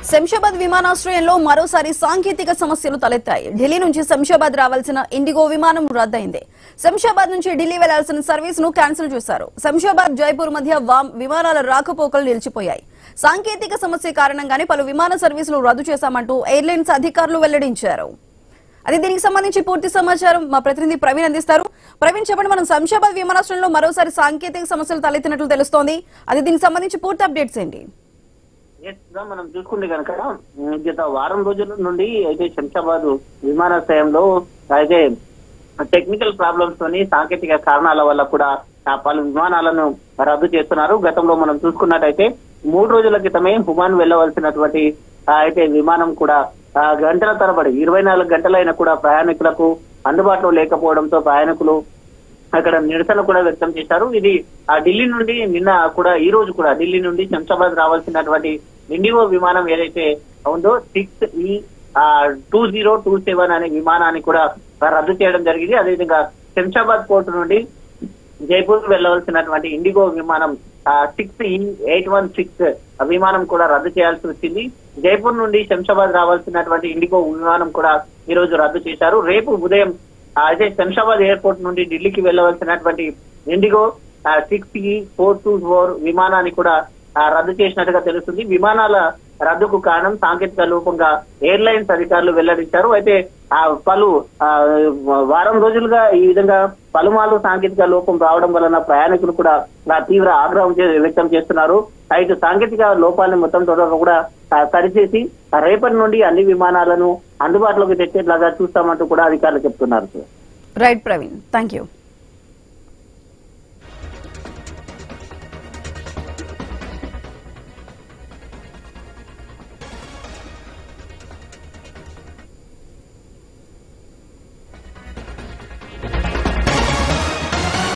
శంషాబాద్ విమానాశ్రయంలో మరోసారి సాంకేతిక సమస్యలు తలెత్తాయి. ఢిల్లీ నుంచి శంషాబాద్ రావాల్సిన ఇండిగో విమానం రద్దయింది. శంషాబాద్ నుంచి ఢిల్లీ వెళ్లాల్సిన సర్వీస్ ను క్యాన్సిల్ చేశారు. శంషాబాద్ జైపూర్ మధ్య విమానాల రాకపోకలు నిలిచిపోయాయి. సాంకేతిక సమస్య కారణంగానే పలు విమాన సర్వీసులు రద్దు చేశామంటూ ఎయిర్లైన్స్ అధికారులు వెల్లడించారు. అది దీనికి సంబంధించి పూర్తి సమాచారం మా ప్రతినిధి ప్రవీణ్ అందిస్తారు. ప్రవీణ్ చెప్పండి, మనం శంషాబాద్ విమానాశ్రయంలో మరోసారి సాంకేతిక సమస్యలు తలెత్తినట్లు తెలుస్తోంది. అది దీనికి సంబంధించి పూర్తి అప్డేట్స్ ఏంటి? మనం చూసుకుంటే కనుక గత వారం రోజుల నుండి అయితే శంషాబాద్ విమానాశ్రయంలో అయితే టెక్నికల్ ప్రాబ్లమ్స్ తోని సాంకేతిక కారణాల వల్ల కూడా పలు విమానాలను రద్దు చేస్తున్నారు. గతంలో మనం చూసుకున్నట్టయితే 3 రోజుల క్రితమే హుమాన్ వెళ్లవలసినటువంటి అయితే విమానం కూడా గంటల తరబడి 24 గంటలైనా కూడా ప్రయాణికులకు అందుబాటులో లేకపోవడంతో ప్రయాణికులు అక్కడ నిరసన కూడా వ్యక్తం చేశారు. ఇది ఢిల్లీ నుండి నిన్న కూడా ఈ రోజు కూడా ఢిల్లీ నుండి శంషాబాద్ రావాల్సినటువంటి ఇండిగో విమానం ఏదైతే ఉందో 6E2027 అనే విమానాన్ని కూడా రద్దు చేయడం జరిగింది. అదేవిధంగా శంషాబాద్ పోర్టు నుండి జైపూర్ వెళ్లవలసినటువంటి ఇండిగో విమానం 6E816 విమానం కూడా రద్దు చేయాల్సి వచ్చింది. జైపూర్ నుండి శంషాబాద్ రావాల్సినటువంటి ఇండిగో విమానం కూడా ఈ రోజు రద్దు చేశారు. రేపు ఉదయం అయితే శంషాబాద్ ఎయిర్పోర్ట్ నుండి ఢిల్లీకి వెళ్లవలసినటువంటి ఇండిగో 6E424 విమానాన్ని కూడా రద్దు చేసినట్టుగా తెలుస్తుంది. విమానాల రద్దుకు కారణం సాంకేతిక లోపంగా ఎయిర్లైన్స్ అధికారులు వెల్లడించారు. అయితే పలు వారం రోజులుగా ఈ విధంగా పలుమార్లు సాంకేతిక లోపం రావడం వలన ప్రయాణికులు కూడా తీవ్ర ఆగ్రహం వ్యక్తం చేస్తున్నారు. అయితే సాంకేతిక లోపాలను మొత్తం త్వరగా కూడా సరిచేసి రేపటి నుండి అన్ని విమానాలను అందుబాటులోకి తెచ్చేట్లాగా చూస్తామంటూ కూడా అధికారులు చెప్తున్నారు. Right Praveen, thank you.